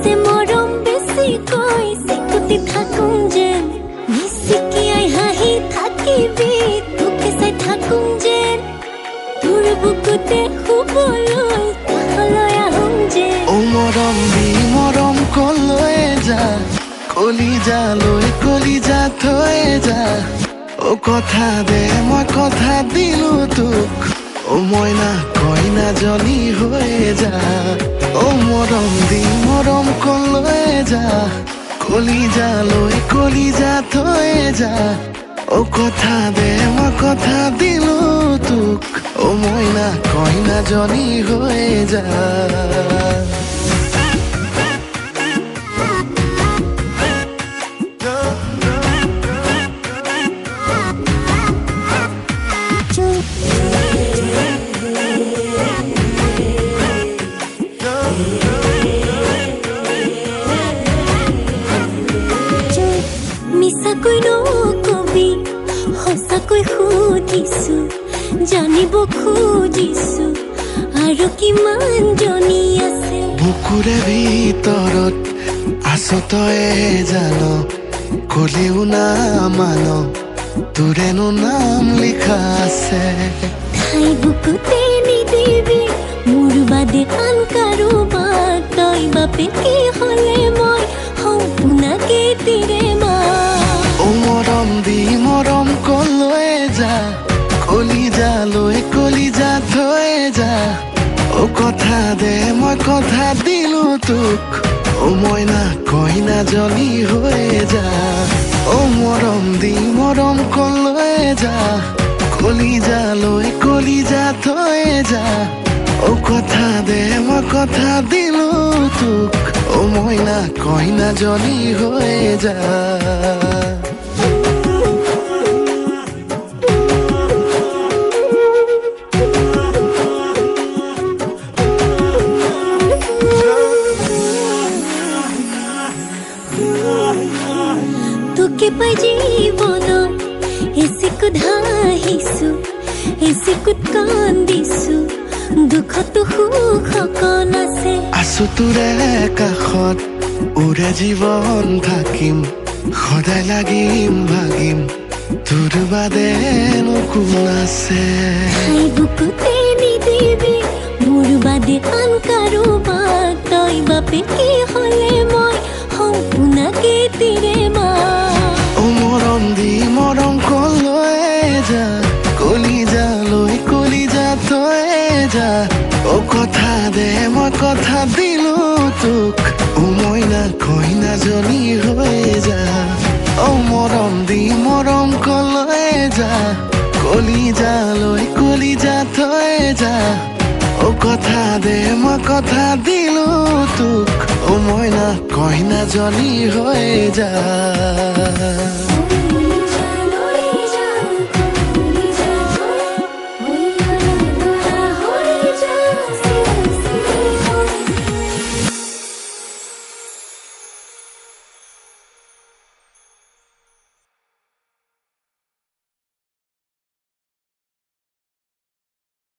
আছে মৰম বেছিকৈ চিকুটি থাকোঁ যেন মিচিকিয়াই হাঁহি থাকিবি তোকে চাই থাকোঁ যেন তোৰ বুকুতে শুবলৈ কাষলৈ আহোঁ যেন অ মৰম দি মৰম কলৈ যা কলিজা থৈ যা অ কথা দে মই কথা দিলো তোক অ মইনা কইনাজনী হৈ যা অ মৰম দি মৰম কলৈ যা কলিজা থৈ যা অ কথা দে মই কথা দিলো তোক অ মইনা কইনাজনী হৈ যা মিছাকৈ নকবি সঁচাকৈ সুধিছো জানিব খুজিছো আৰু কিমান জনী আছে বুকুৰে ভিতৰত আছ তয়ে জান কলেও না মান তোৰেনো নাম লিখা আছে ঠাই বুকুতে নিদিবি মোৰ বাদে আন কাৰোবাক তই বাপে কি হ'লে মই সম্পূৰ্ণকে তিৰে মা অ মৰম দি মৰম কলৈ যা কলিজা থৈ যা অ কথা দে মই কথা দিলো তোক অ মইনা কইনাজনী হৈ যা অ মৰম দি মৰম কলৈ যা কলিজা থৈ যা অ কথা দে মই কথা দিলো তোক অ মইনা কইনাজনী হৈ যা তোকে পাই জীৱনত এচিকুত হাঁহিছো এচিকুত কান্দিছো দুখতো সুখ অকণ আছে আছো তোৰে কাষত উৰে জীৱন থাকিম সদায় লাগিম ভাগিম তোৰ বাদে কোন আছে ঠাই বুকুতে নিদিবি মোৰ বাদে আন কাৰোবাক তই বাপে কি হ'লে মই সম্পূৰ্ণকে তিৰে মা অ মৰম দি মৰম কলৈ যা কলিজা থৈ যা অ কথা দে মই কথা দিলো তোক অ মইনা কইনাজনী হৈ যা অ মৰম দি মৰম কলৈ যা কলিজা থৈ যা অ কথা দে মই কথা দিলো তোক অ মইনা কইনাজনী হৈ যা